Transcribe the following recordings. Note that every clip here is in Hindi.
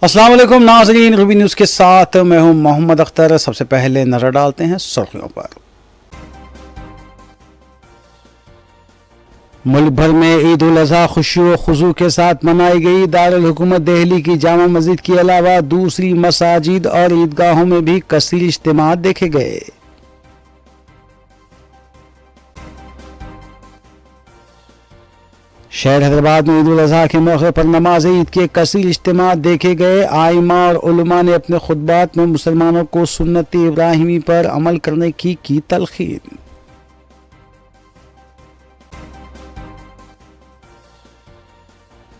अस्सलाम वालेकुम नाज़रीन, रूबी न्यूज़ के साथ मैं हूं मोहम्मद अख्तर। सबसे पहले नजर डालते हैं सुर्खियों पर। मुल्क भर में ईद उल अज़हा खुशी व खुशू के साथ मनाई गई। दारुल हुकूमत दिल्ली की जामा मस्जिद के अलावा दूसरी मसाजिद और ईदगाहों में भी कसीर इज्तिमा देखे गए। शहर हैदराबाद में ईद उल अज़हा के मौके पर नमाज ईद के कसीर इज्तिमा देखे गए। आइमा और उलमा ने अपने खुतबात में मुसलमानों को सुन्नत इब्राहिमी पर अमल करने की तलकीन।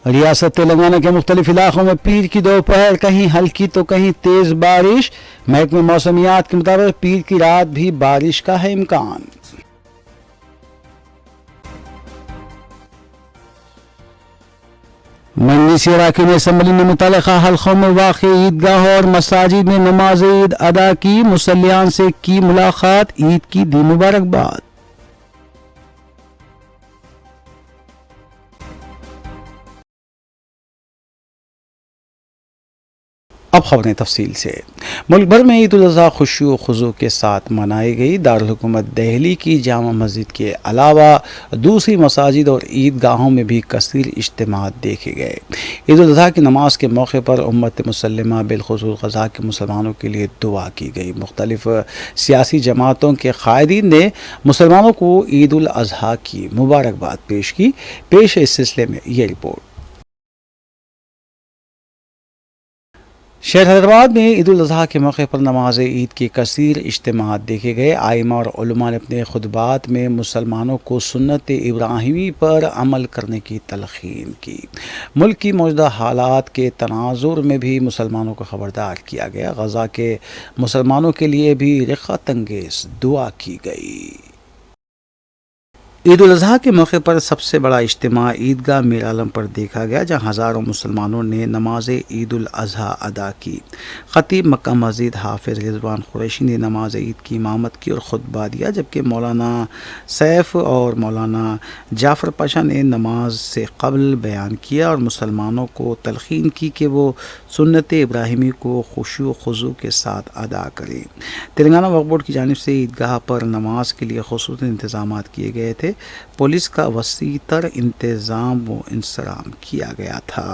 रियासत तेलंगाना के मुख्तलिफ इलाकों में पीर की दोपहर कहीं हल्की तो कहीं तेज बारिश। महकमे मौसमियात के मुताबिक पीर की रात भी बारिश का है इम्कान। मजलिस अराकीन असम्बली ने मुतल्लिका हल्कों में वाक़ ईदगाह और मसाजिद में नमाज ईद अदा की। मुसल्लियान से की मुलाकात, ईद की दी मुबारकबाद। अब खबरें तफसील से। मुल्क भर में ईद उल अज़हा खुशी व खुशू के साथ मनाई गई। दारुल हुकूमत दिल्ली की जामा मस्जिद के अलावा दूसरी मसाजिद और ईदगाहों में भी कसीर इज्तिमात देखे गए। ईद उल अज़हा की नमाज के मौके पर उम्मत मुसल्लिमा बिलखुसूस ग़ज़ा के मुसलमानों के लिए दुआ की गई। मुख्तलिफ सियासी जमातों के क़ायदीन ने मुसलमानों को ईद उल अज़हा की मुबारकबाद पेश की। पेश है इस सिलसिले में ये रिपोर्ट। शहर हैदराबाद में ईद उल अज़हा के मौके पर नमाज ईद के कसीर इज्तिमात देखे गए। आइमा और उलमा ने अपने खुतबात में मुसलमानों को सुन्नत इब्राहिमी पर अमल करने की तलकीन की। मुल्क की मौजूदा हालात के तनाजुर में भी मुसलमानों को खबरदार किया गया। ग़ज़ा के मुसलमानों के लिए भी रिक़्क़त अंगेज़ दुआ की गई। ईद उल अज़हा के मौके पर सबसे बड़ा इज्तिमा ईदगाह मीर आलम पर देखा गया, जहाँ हज़ारों मुसलमानों ने नमाज ईद उल अज़हा अदा की। ख़तीब मक्का मस्जिद हाफिज़ रिज़वान क़ुरैशी ने नमाज ईद की इमामत की और ख़ुतबा दिया, जबकि मौलाना सैफ़ और मौलाना जाफ़र पाशा ने नमाज से क़ब्ल बयान किया और मुसलमानों को तलक़ीन की कि वो सुन्नत इब्राहिमी को खुशू व खुज़ू के साथ अदा करें। तेलंगाना वक्फ़ बोर्ड की जानिब से ईदगाह पर नमाज के लिए ख़ुसूसी इंतज़ाम किए गए थे। पुलिस का वसी तर इंतजाम व इंसराम किया गया था।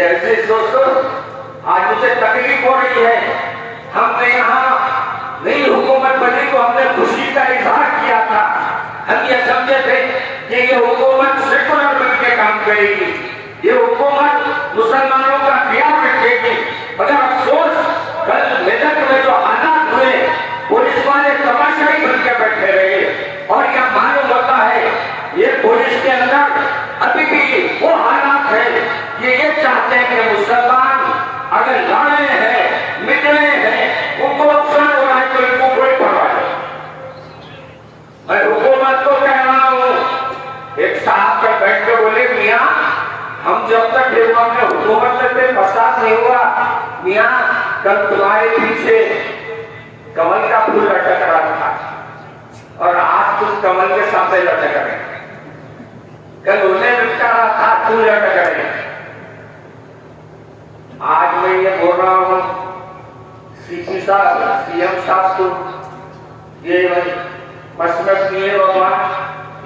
ऐसे दोस्तों, आज मुझे तकलीफ हो रही है। हमने यहाँ नई हुकूमत बनी तो हमने खुशी का इजहार किया था। हम ये समझे थे कि ये हुकूमत सेकुलर बन के काम करेगी, ये हुकूमत मुसलमानों का ख्याल रखेगी। मगर अफसोस, कल मेदक में जो हालात हुए, पुलिस वाले तमाशाई बन के बैठे रहे और यह मालूम होता है ये पुलिस के अंदर अभी भी वो हालात है। ये चाहते हैं कि मुसलमान अगर लड़े हैं, मिट रहे हैं, उनको नुकसान हो रहा है तो इनको कोई परवाह नहीं। मैं हुकूमत को कह रहा हूँ, एक साहब पर बैठ के बोले, मियाँ हम जब तक हुकूमत में फसाद नहीं हुआ, मियाँ कल तुम्हारे पीछे कमल का फूल लटक रहा था और आज तुम कमल के सामने लटक रहे। कल उन्हें लटका रहा था, फूल लटक रहे। आज मैं ये बोल रहा हूँ, सीपी साहब, सीएम साहब को ये मसलत नहीं है बाबा,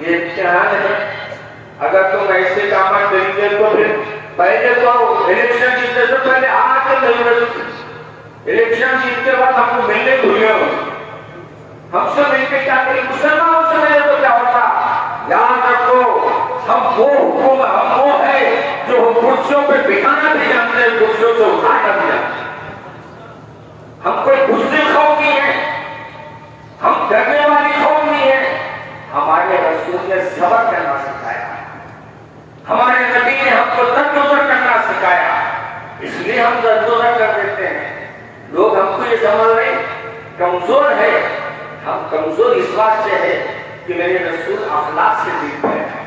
ये इम्तिहान है। अगर तुम ऐसे काम करेंगे तो फिर पहले तो इलेक्शन जीतने से पहले आज के इलेक्शन जीत के बाद हमको मिलने भूले हो, हमसे मिलकर क्या करें? मुसलमानों से मिले तो क्या होता? याद रखो, हम वो है जो कुर्सियों पे बिठाना भी जानते हैं, कुर्सियों से उठाना भी जानते हैं। हम कोई गुस्से खौफ नहीं है, हम डरने वाली खौफ नहीं है। हमारे रसूल ने सब्र करना सिखाया, हमारे नबी ने हमको दरगुजर करना सिखाया, इसलिए हम दरगुजर कर देते हैं। लोग हमको ये समझ रहे कमजोर है, हम कमजोर इस बात से है कि मेरे रसूल अखलाक से जीत गए हैं।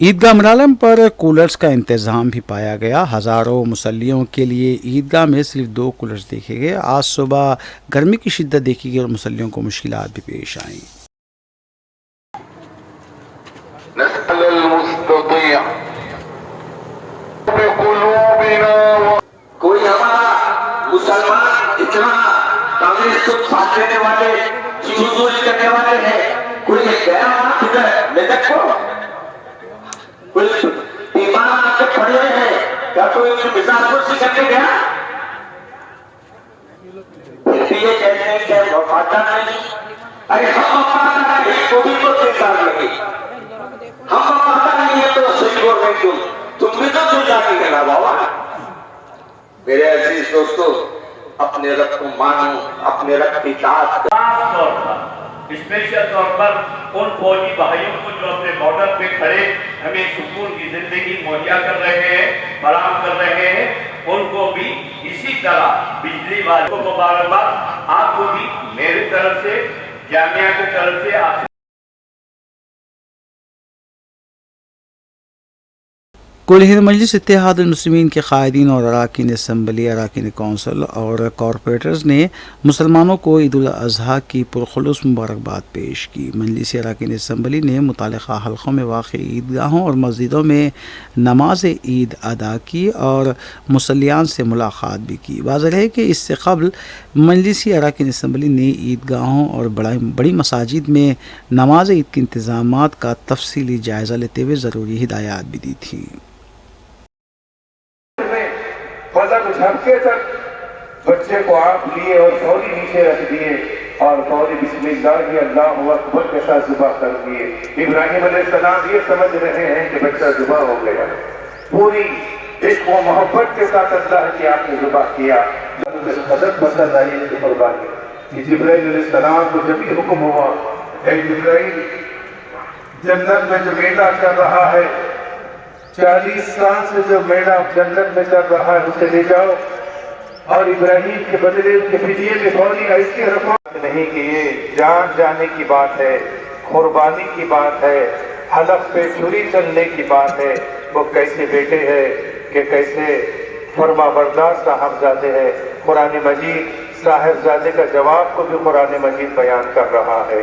ईदगाह मीर आलम पर कूलर्स का इंतज़ाम भी पाया गया। हज़ारों मुसल्लियों के लिए ईदगाह में सिर्फ 2 कूलर्स देखे गए। आज सुबह गर्मी की शिद्दत देखी गई और मुसल्लियों को मुश्किलात भी पेश आईं। कुछ ईमान आपके पड़े हैं, क्या कोई मिजाज कुर्सी करके गया? फिर भी ये कहते हैं कि वफादार नहीं। अरे हम वफादार नहीं तो भी तो स्वीकार लगे, हम वफादार नहीं है तो सही बोल रहे तुम भी तो स्वीकार नहीं करना बाबा। मेरे अजीज दोस्तों, अपने रब को मानो, अपने रब की दात स्पेशल तौर पर उन फौजी भाइयों को जो अपने बॉर्डर पे खड़े हमें सुकून की जिंदगी मुहैया कर रहे हैं, फराहम कर रहे हैं, उनको भी इसी तरह बिजली वालों को मुबारकबाद। आपको भी मेरी तरफ से, जामिया की तरफ से आप कुल हिंद मजलिस इत्तेहादुल मुस्लिमीन के कायदीन और अरकान असम्बली, अरकान कौंसिल और कॉरपोरेटर्स ने मुसलमानों को ईद उल अज़हा की पुरखुलूस मुबारकबाद पेश की। मजलिस अरकान असम्बली ने मुतालिका हल्कों में वाक़ ईदगाहों और मस्जिदों में नमाज ईद अदा की और मुसल्लियान से मुलाकात भी की। वाज़ेह है कि इससे कबल मजलिस अरकान असम्बली ने ईदगाहों और बड़ी मसाजिद में नमाज ईद के इंतज़ामात का तफसीली जायज़ा लेते हुए ज़रूरी हिदायत भी दी थी। फजर झपके तक बच्चे को आप लिए और फौरी नीचे रख दिए और फौरी बिस्मिल्लाह अल्लाहु अकबर के साथ जुबा कर दिए। इब्राहिम अलैहिस्सलाम ये समझ रहे हैं कि बच्चा जुबा हो गया, पूरी इश्क व मोहब्बत के साथ अल्लाह की आपने जुबा किया। कदर पसंद आई इसकी कुर्बानी कि जिब्राइल अलैहिस्सलाम को जब भी हुक्म हुआ, जिब्राइल जन्नत में जो मेला चल रहा है, 40 साल से जो मेला जन्नत में चल रहा है, उसे ले जाओ और इब्राहिम के बदले के फिदिये में फौरी ऐसे रखो। नहीं कि ये जान जाने की बात है, कुर्बानी की बात है, हलफ पे छुरी चलने की बात है। वो कैसे बेटे हैं कि कैसे फरमाबरदार साहबजादे हैं। कुरान मजीद साहबजादे का जवाब को भी कुरान मजीद बयान कर रहा है।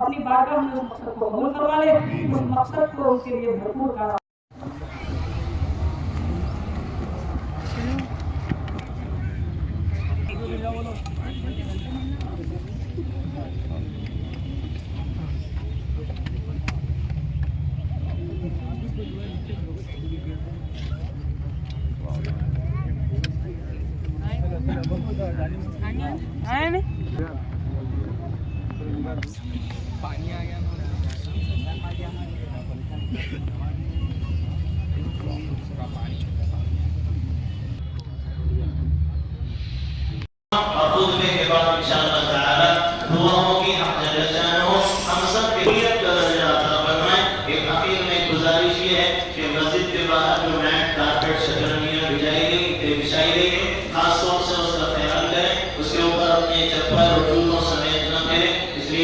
अपनी बारगाह में उस मकसद को कबूल करवा ले, उस मकसद को उसके लिए भरपूर करा। आए नहीं और खुतबे के बाद इंशाअल्लाह ताला दुआओं की हम सब के लिए दर्जा अता फरमाए। एक आखिर में गुजारिश ये है कि मस्जिद के बाहर जो मैट कारपेट शतरंजियां बिछाई गई है, खास तौर से उसका ख्याल करें, उसके ऊपर अपने चप्पल और जूतों समेत न करें। इसलिए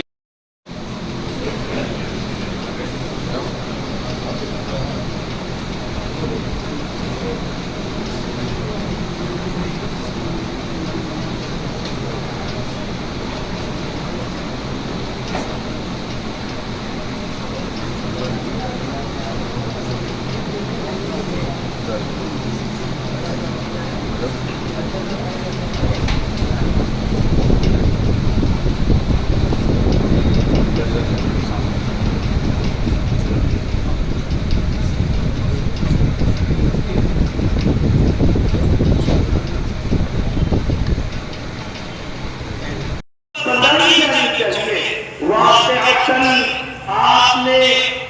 आपने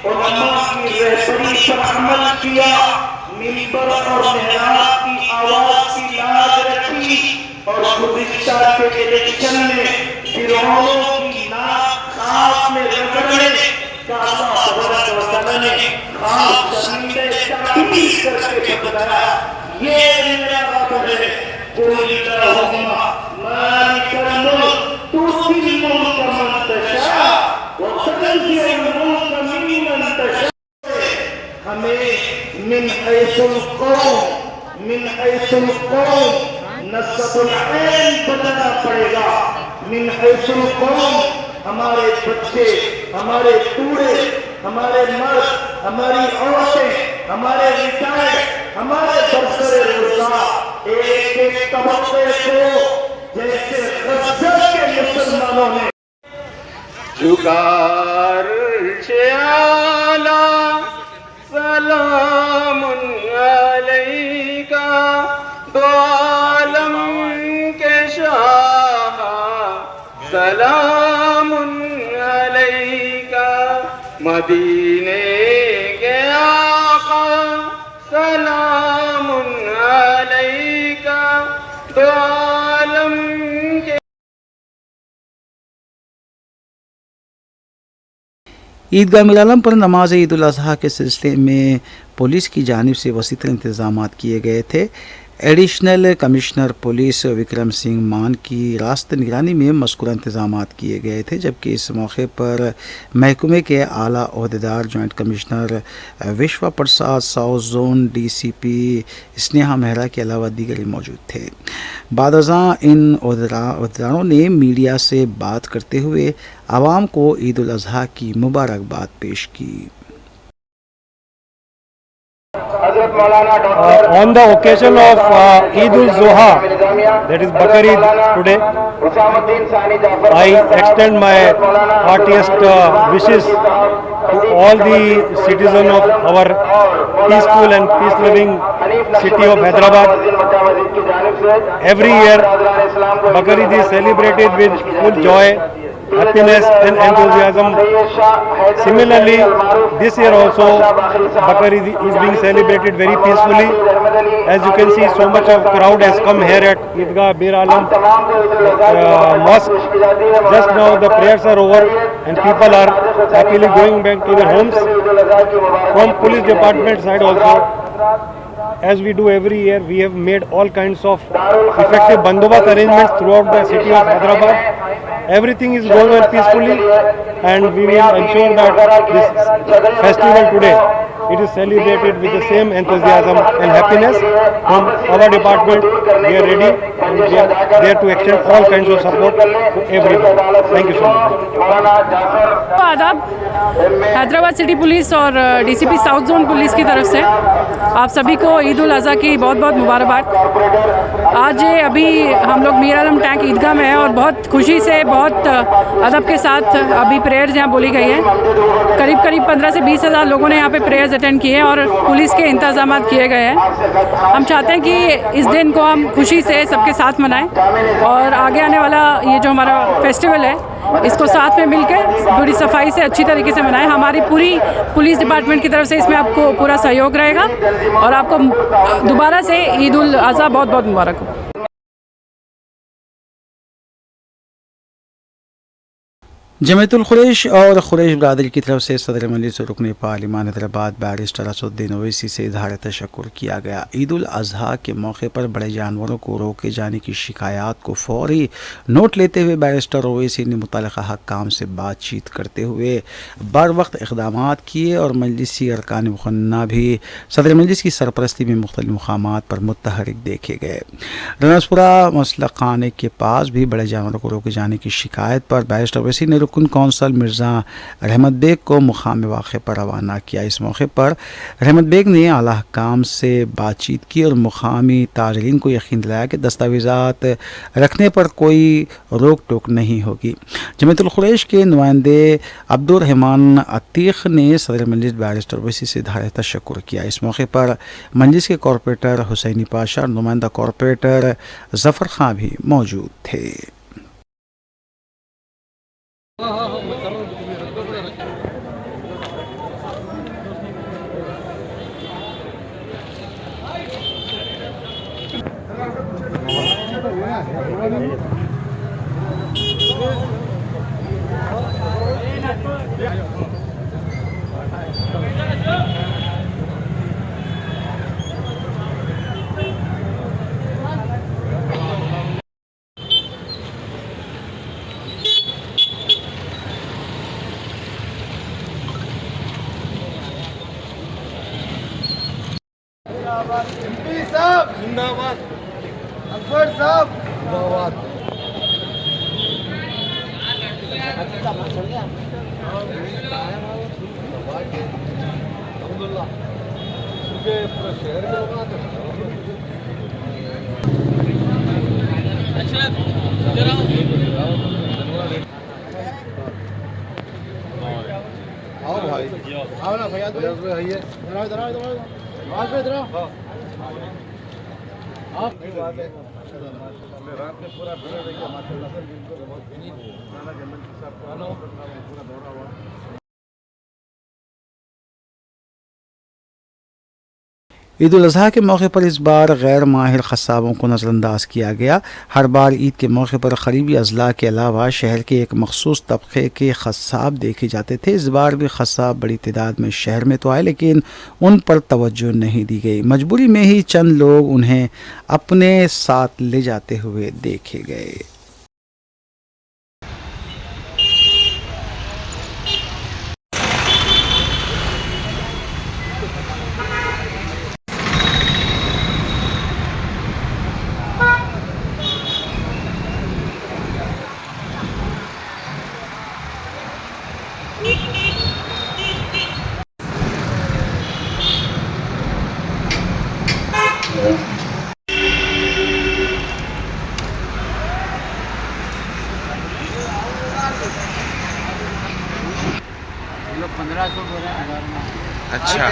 उलमा की रहबरी पर अमल किया, मिंबर और मेहराब की आवाज की लाज रखी और गुज़िश्ता के इलेक्शन में फिरौनों की नाक खास में रगड़ने का अल्लाह तबारक व तआला ने खास शर्मिंदे ताकीद करके बताया। ये मेरा रब है, कुल अल्लाहुम्मा मालिकल मुल्क तुतिल मुल्क मन तशा व तनज़िउल मुल्क मिम्मन तशा। हमें मिन हैसुल कौम नस्बुल ऐन बताना पड़ेगा। मिन हैसुल कौम हमारे बच्चे, हमारे बूढ़े, हमारे मर्द, हमारी औरतें, हमारे रिटायर्ड, हमारे बरसरे रोजगार एक एक तबके को जैसे गजब के मुसलमानों ने जुगार आला सलामुन अलैका दो आलम के शाह सलामुन अलैका मदीने के आका सलामुन अलैका दो आलम के। ईदगाह मिलालम पर नमाज ईद उल अज़हा के सिलसिले में पुलिस की जानिब से वसीतर इंतज़ाम किए गए थे। Additional commissioner police Vikram Singh मान की रास्त निगरानी में मज़कूरा इंतज़ाम किए गए थे, जबकि इस मौके पर महकमे के आला ओहदेदार joint commissioner Vishwa Prasad, south zone DCP Sneha Mehra के अलावा दीगर मौजूद थे। बादशाह इन ओहदेदारों ने मीडिया से बात करते हुए आवाम को ईद उल अज़हा की मुबारकबाद पेश की। On the occasion of Eid ul-Zuha, that is Bakar Eid today, I extend my heartiest wishes to all the citizens of our peaceful and peace-loving city of Hyderabad. Every year, Bakar Eid is celebrated with full joy, happiness and enthusiasm. Similarly, this year also Bakar Eid is being celebrated very peacefully. As you can see, so much of crowd has come here at Eidgah Bir Alam Mosque. Just now the prayers are over and people are happily going back to their homes. From police department side also, as we do every year, we have made all kinds of effective bandobast arrangements throughout the city of Hyderabad. Everything is going on peacefully and we will ensure that this festival today, it is celebrated with the same enthusiasm and happiness. From our department, we are ready and we are there to extend all kinds of support to everyone. Thank you so much. आदाब, हैदराबाद सिटी पुलिस और DCP साउथ जोन पुलिस की तरफ से आप सभी को ईद उल अज़हा की बहुत बहुत मुबारकबाद। आज अभी हम लोग मीर आलम टैंक ईदगाह में हैं और बहुत खुशी से, बहुत अदब के साथ अभी प्रेयर्स यहाँ बोली गई हैं। करीब 15 से 20 हज़ार लोगों ने यहाँ पे प्रेयर्स अटेंड किए और पुलिस के इंतजाम किए गए हैं। हम चाहते हैं कि इस दिन को हम खुशी से सबके साथ मनाएं और आगे आने वाला ये जो हमारा फेस्टिवल है इसको साथ में मिलकर पूरी सफाई से अच्छी तरीके से मनाएं। हमारी पूरी पुलिस डिपार्टमेंट की तरफ से इसमें आपको पूरा सहयोग रहेगा और आपको दोबारा से ईद उल अज़हा बहुत बहुत मुबारक हो। जमीयतुल कुरैश और कुरैश बरादरी की तरफ से सदर मजलिस रुकन पार्लिमान हैदराबाद बैरिस्टर असदुद्दीन ओवैसी से इज़हार तशक्कुर किया गया। ईद उल अज़हा के मौके पर बड़े जानवरों को रोके जाने की शिकायत को फौरी नोट लेते हुए बैरिस्टर ओवैसी ने मुतल्लिक़ा हक्काम से बातचीत करते हुए बर वक्त इक़दाम किए और मजलिसी अरकान मुक़न्ना भी सदर मजलिस की सरपरस्ती में मुख्तलिफ़ मक़ामात पर मुतहरिक देखे गए। रनसपुरा मसलक खाने के पास भी बड़े जानवरों को रोके जाने की शिकायत पर बैरिस्टर ओवैसी ने रुकन कौंसल मिर्ज़ा रहमत बेग को मुकाम वाक़े पर रवाना किया। इस मौके पर रहमत बेग ने आला हकाम से बातचीत की और मुकामी ताजरीन को यकीन दिलाया कि दस्तावेज़ात रखने पर कोई रोक टोक नहीं होगी। जमीयतुल कुरैश के नुमाइंदे अब्दुर्रहमान अतीक़ ने सदर मजलिस बैरिस्टर ओवैसी से इज़हार तशक्कुर किया। इस मौके पर मजलिस के कॉरपोरेटर हुसैनी पाशा और नुमाइंदा कॉरपोरेटर ज़फ़र खां भी मौजूद थे। ईद उल अज़हा के मौके पर इस बार गैर माहिर ख़स्साबों को नज़रअंदाज किया गया। हर बार ईद के मौके पर क़रीबी अज़ला के अलावा शहर के एक मखसूस तबक़े के ख़स्साब देखे जाते थे। इस बार भी ख़स्साब बड़ी तादाद में शहर में तो आए लेकिन उन पर तवज्जो नहीं दी गई। मजबूरी में ही चंद लोग उन्हें अपने साथ ले जाते हुए देखे गए। अच्छा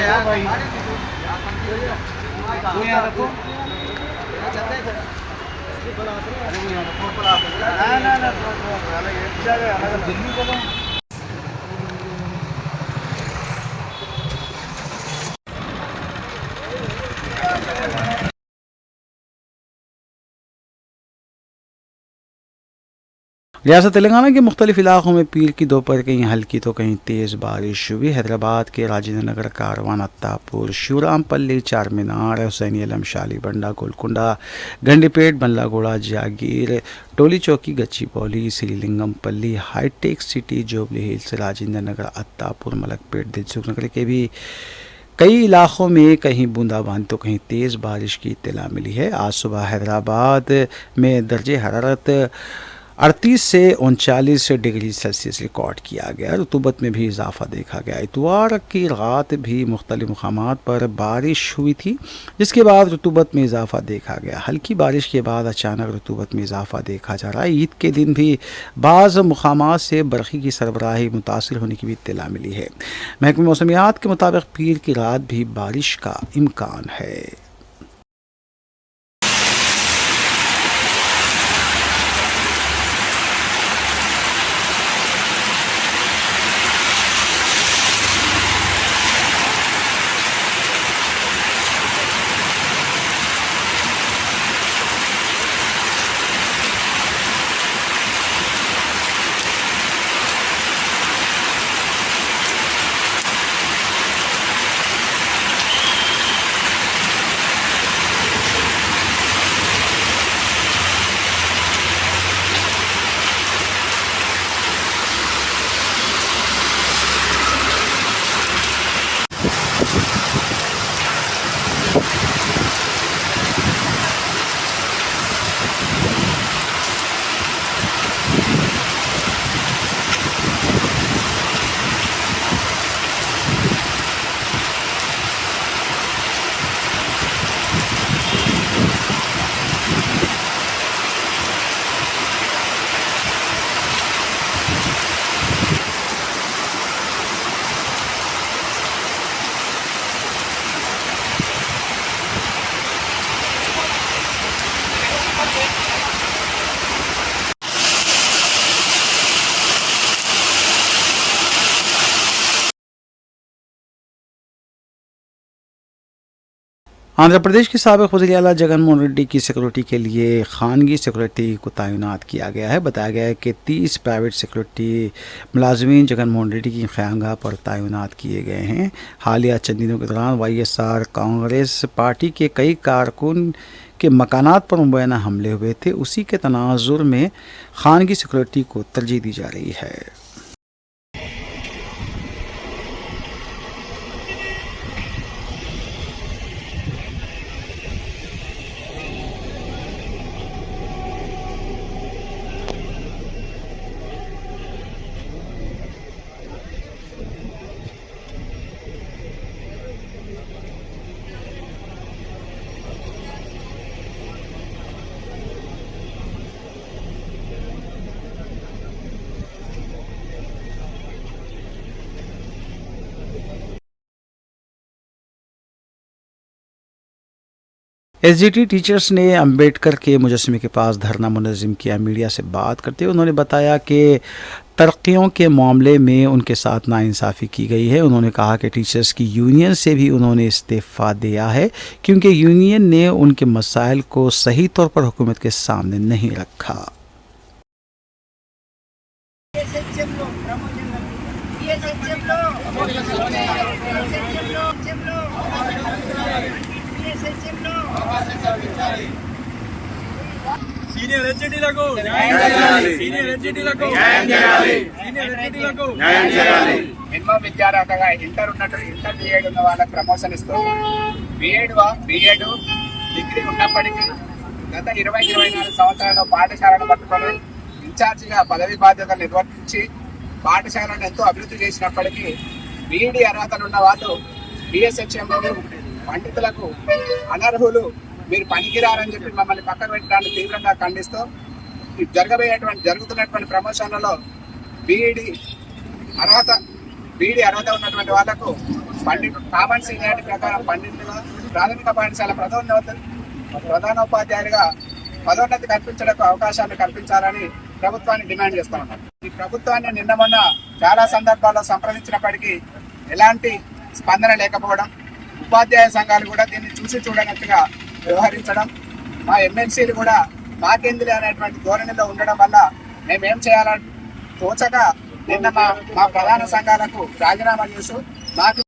रियासत तेलंगाना के मुख्तलिफ इलाकों में पीर की दोपहर कहीं हल्की तो कहीं तेज़ बारिश हुई। हैदराबाद के राजेंद्र नगर, कारवान, अत्तापुर, शिवरामपल्ली, चार मीनार, हुसैनी अलम, शालीबंडा, गोलकुंडा, गंडीपेट, बल्लागोड़ा, जागीर, टोली चौकी, गच्चीबौली, श्रीलिंगमपल्ली, हाईटेक सिटी, जोबली हिल्स, राजेंद्र नगर, अत्तापुर, मलकपेट, दिलसुख नगर के भी कई इलाकों में कहीं बूंदाबांदी तो कहीं तेज़ बारिश की इत्तला मिली है। आज सुबह हैदराबाद में दर्जे हरारत 38 से 39 डिग्री सेल्सियस रिकॉर्ड किया गया। रतूबत में भी इजाफा देखा गया। इतवार की रात भी मुख्तलिफ मकामात पर बारिश हुई थी, जिसके बाद रतूबत में इजाफा देखा गया। हल्की बारिश के बाद अचानक रतूबत में इजाफा देखा जा रहा है। ईद के दिन भी बाज़ मकामात से बरखी की सरबराही मुतासिर होने की भी इत्तला मिली है। महकमे मौसमियात के मुताबिक पीर की रात भी बारिश का इम्कान है। आंध्र प्रदेश के साबिक वज़ीर आला जगन मोहन रेड्डी की सिक्योरिटी के लिए खानगी सिक्योरिटी को तैनात किया गया है। बताया गया है कि 30 प्राइवेट सिक्योरिटी मुलाजमीन जगन मोहन रेड्डी की क़यामगाह पर तैनात किए गए हैं। हालिया चंद दिनों के दौरान YSR कांग्रेस पार्टी के कई कारकुन के मकानात पर मुबैना हमले हुए थे। उसी के तनाजुर में खानगी सिक्योरिटी को तरजीह दी जा रही है। SGT टीचर्स ने अंबेडकर के मुजस्समे के पास धरना मुनज़्ज़म किया। मीडिया से बात करते हुए उन्होंने बताया कि तरक्कियों के मामले में उनके साथ नाइंसाफ़ी की गई है। उन्होंने कहा कि टीचर्स की यूनियन से भी उन्होंने इस्तीफ़ा दिया है, क्योंकि यूनियन ने उनके मसाइल को सही तौर पर हुकूमत के सामने नहीं रखा। సీనియర్ ఎడ్జిటీలకు న్యాయం చేయాలి. సీనియర్ ఎడ్జిటీలకు న్యాయం చేయాలి. సీనియర్ ఎడ్జిటీలకు న్యాయం చేయాలి. మినిమం విద్యార్హతగా ఇంటర్ బీఎడ్ ఉన్న వాళ్ళకి ప్రమోషన్ ఇస్తూ బీఎడ్ డిగ్రీ ఉన్నప్పటికీ గత 24 సంవత్సరాల్లో పాఠశాలను పట్టుకొని ఇన్ఛార్జిగా పదవి బాధ్యతలు నిర్వర్తించి పాఠశాలను ఎంతో అభివృద్ధి చేసినప్పటికీ బీఈడీ అర్హతలు ఉన్న వాళ్ళు BSHMలో పండితులకు అనర్హులు, మీరు పనికిరారని చెప్పి మమ్మల్ని పక్కన పెట్టడాన్ని తీవ్రంగా ఖండిస్తూ జరుగుతున్నటువంటి ప్రమోషన్లలో బీఈడీ అర్హత ఉన్నటువంటి వాళ్లకు కామన్ సీనియారిటీ ప్రకారం పండితులుగా, ప్రాథమిక పాఠశాల ప్రధానోపాధ్యాయులుగా పదోన్నతి కల్పించడానికి అవకాశాలు కల్పించాలని ప్రభుత్వాన్ని డిమాండ్ చేస్తా ఉన్నారు. ఈ ప్రభుత్వాన్ని నిన్న మొన్న చాలా సందర్భాల్లో సంప్రదించినప్పటికీ ఎలాంటి స్పందన లేకపోవడం, ఉపాధ్యాయ సంఘాలు కూడా దీన్ని చూసి చూడనట్టుగా వ్యవహరించడం, మా ఎమ్మెల్సీలు కూడా మాకేందులే అనేటువంటి ధోరణిలో ఉండడం వల్ల మేమేం చేయాలని తోచక నిన్న మా ప్రధాన సంఘాలకు రాజీనామా చేస్తూ మాకు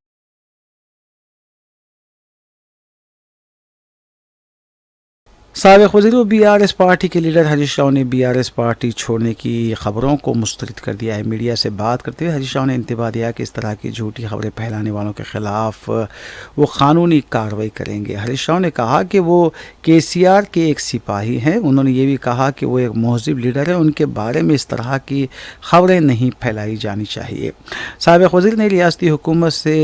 साबिक़ वज़ीर व BRS पार्टी के लीडर हरीश राव ने BRS पार्टी छोड़ने की खबरों को मुस्तरद कर दिया है। मीडिया से बात करते हुए हरीश राव ने इंतबाह दिया कि इस तरह की झूठी खबरें फैलाने वालों के खिलाफ वो कानूनी कार्रवाई करेंगे। हरीश राव ने कहा कि वो KCR के एक सिपाही हैं। उन्होंने ये भी कहा कि वो एक महज़ब लीडर है, उनके बारे में इस तरह की खबरें नहीं फैलाई जानी चाहिए। साबिक़ वज़ीर ने रियासती हुकूमत से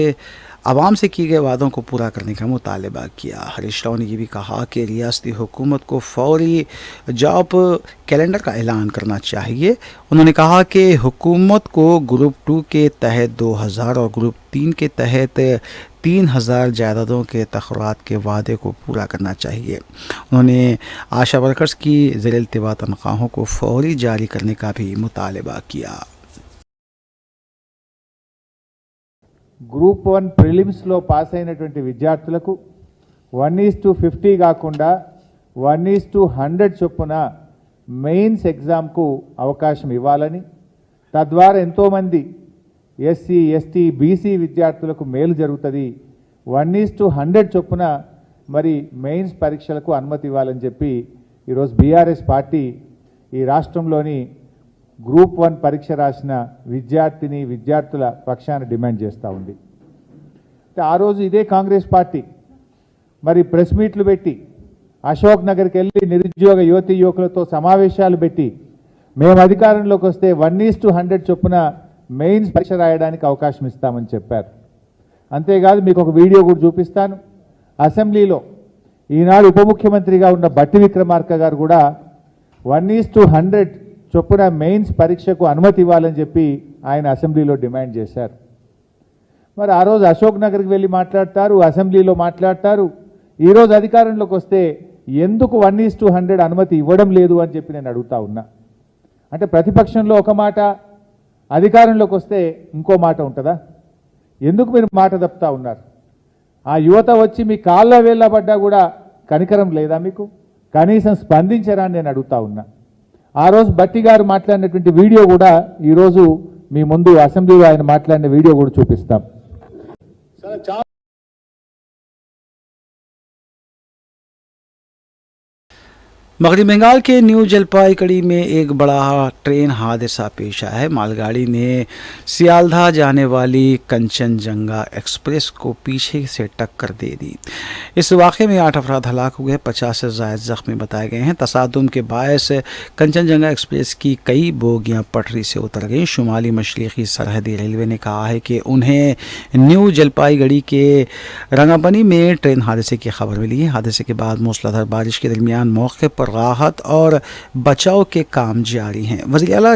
आवाम से किए गए वादों को पूरा करने का मुतालबा किया। हरीश राव ने यह भी कहा कि रियासती हुकूमत को फौरी जॉब कैलेंडर का ऐलान करना चाहिए। उन्होंने कहा कि हुकूमत को ग्रुप 2 के तहत 2000 और ग्रुप 3 के तहत 3000 जायदादों के तखरात के वादे को पूरा करना चाहिए। उन्होंने आशा वर्कर्स की ज़ेर इल्तिवा तनख्वाहों को फौरी जारी करने का भी मुतालबा किया। గ్రూప్ 1 ప్రిలిమ్స్లో పాస్ అయినటువంటి విద్యార్థులకు 1:50 కాకుండా 1:100 చొప్పున మెయిన్స్ ఎగ్జామ్కు అవకాశం ఇవ్వాలని, తద్వారా ఎంతోమంది SC, ST, BC విద్యార్థులకు మేలు జరుగుతుంది. 1:100 చొప్పున మరి మెయిన్స్ పరీక్షలకు అనుమతి ఇవ్వాలని చెప్పి ఈరోజు BRS పార్టీ ఈ రాష్ట్రంలోని గ్రూప్ 1 పరీక్ష రాసిన విద్యార్థుల పక్షాన డిమాండ్ చేస్తూ ఉంది. ఆ రోజు ఇదే కాంగ్రెస్ పార్టీ మరి ప్రెస్ మీట్లు పెట్టి అశోక్ నగర్కి వెళ్ళి నిరుద్యోగ యువకులతో సమావేశాలు పెట్టి మేము అధికారంలోకి వస్తే 1:100 చొప్పున మెయిన్స్ పరీక్ష రాయడానికి అవకాశం ఇస్తామని చెప్పారు. అంతేకాదు మీకు ఒక వీడియో కూడా చూపిస్తాను. అసెంబ్లీలో ఈనాడు ఉప ముఖ్యమంత్రిగా ఉన్న బట్టి విక్రమార్క గారు కూడా 1:100 చొప్పున మెయిన్స్ పరీక్షకు అనుమతి ఇవ్వాలని చెప్పి ఆయన అసెంబ్లీలో డిమాండ్ చేశారు. మరి ఆ రోజు అశోక్ నగర్కి వెళ్ళి మాట్లాడతారు, అసెంబ్లీలో మాట్లాడతారు. ఈరోజు అధికారంలోకి వస్తే ఎందుకు 1:100 అనుమతి ఇవ్వడం లేదు అని చెప్పి నేను అడుగుతా ఉన్నా. అంటే ప్రతిపక్షంలో ఒక మాట, అధికారంలోకి వస్తే ఇంకో మాట ఉంటుందా? ఎందుకు మీరు మాట తప్పుతా ఉన్నారు? ఆ యువత వచ్చి మీ కాళ్ళ వేళ్ళ పడ్డా కూడా కనికరం లేదా మీకు? కనీసం స్పందించరా అని నేను అడుగుతా ఉన్నా. ఆ రోజు బట్టి గారు మాట్లాడినటువంటి వీడియో కూడా ఈరోజు మీ ముందు అసెంబ్లీలో ఆయన మాట్లాడిన వీడియో కూడా చూపిస్తాం. मगरबी बंगाल के न्यू जलपाईगुड़ी में एक बड़ा ट्रेन हादसा पेश आया है। मालगाड़ी ने सियालदह जाने वाली कंचनजंगा एक्सप्रेस को पीछे से टक्कर दे दी। इस वाक़े में 8 अफराद हलाक हुए, 50 से ज़ायद ज़ख्मी बताए गए हैं। तसादुम के बायस कंचनजंगा एक्सप्रेस की कई बोगियां पटरी से उतर गईं। शुमाली मशरिक़ी सरहदी रेलवे ने कहा है कि उन्हें न्यू जलपाईगुड़ी के रंगापनी में ट्रेन हादसे की खबर मिली है। हादसे के बाद मूसलाधार बारिश के दरमियान मौके पर राहत और बचाव के काम जारी हैं। वज़ीर आला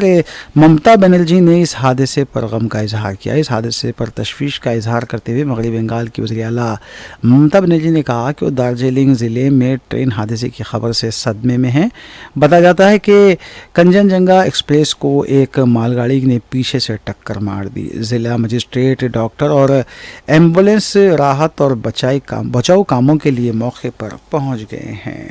ममता बनर्जी ने इस हादसे पर गम का इजहार किया। इस हादसे पर तशवीश का इजहार करते हुए मगरबी बंगाल की वज़ीर आला ममता बनर्जी ने कहा कि वो दार्जिलिंग ज़िले में ट्रेन हादसे की खबर से सदमे में हैं। बताया जाता है कि कंचनजंगा एक्सप्रेस को एक मालगाड़ी ने पीछे से टक्कर मार दी। ज़िला मजिस्ट्रेट, डॉक्टर और एम्बुलेंस राहत और बचाव कामों के लिए मौके पर पहुँच गए हैं।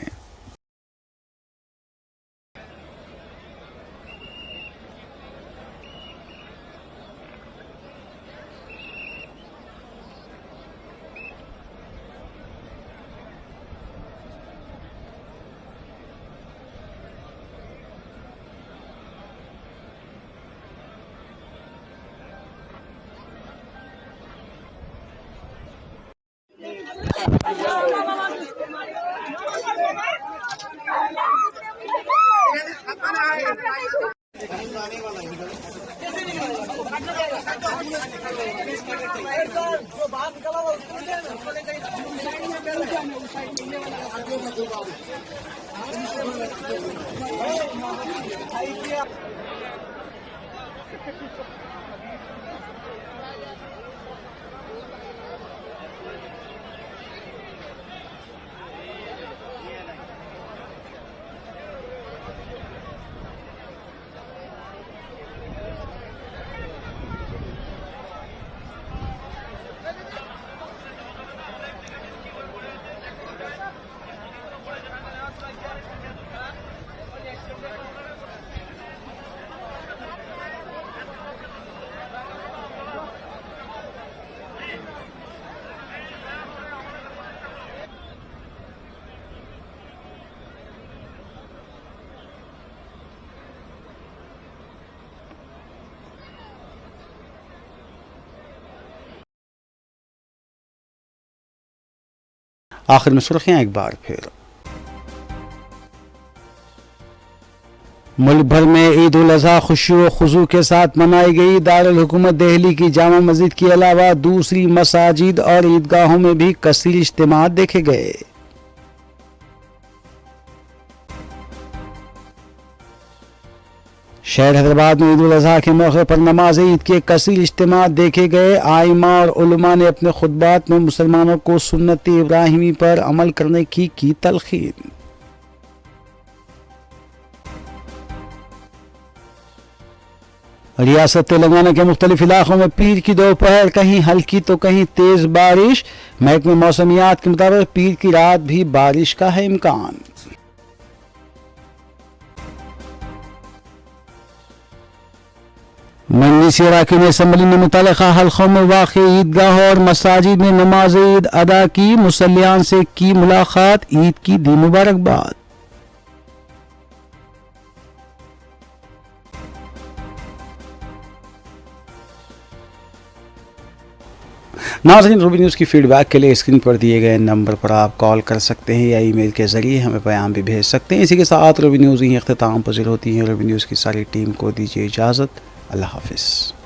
आखिर में सुर्खियां एक बार फिर। मुल्क भर में ईद उल अज़हा खुशी व खुशू के साथ मनाई गई। दारुल हुकूमत दिल्ली की जामा मस्जिद के अलावा दूसरी मसाजिद और ईदगाहों में भी कसीर इज्तिमात देखे गए। शहर हैदराबाद में ईद उल अज़हा के मौके पर नमाज ईद के कसीर इज्तिमात देखे गए। आइमा और उलमा ने अपने खुतबात में मुसलमानों को सुन्नत इब्राहिमी पर अमल करने की तलकीन। रियासत तेलंगाना के मुख्तलिफ इलाकों में पीर की दोपहर कहीं हल्की तो कहीं तेज बारिश। महकमे मौसमियात के मुताबिक पीर की रात भी बारिश का है इम्कान। मजलिस अराकीन असम्बली ने मुतल्लिका हल्कों में वाक़ई ईदगाह और मसाजिद में नमाज ईद अदा की। मुसल्लियान से की मुलाकात, ईद की दी मुबारकबाद। नाज़रीन, रूबी न्यूज़ की फीडबैक के लिए स्क्रीन पर दिए गए नंबर पर आप कॉल कर सकते हैं या ईमेल के ज़रिए हमें पैगाम भी भेज सकते हैं। इसी के साथ रूबी न्यूज़ ही अख्ताम पज़ीर होती है। रूबी न्यूज़ की सारी टीम को दीजिए इजाज़त। अल्लाह हाफ़िज़।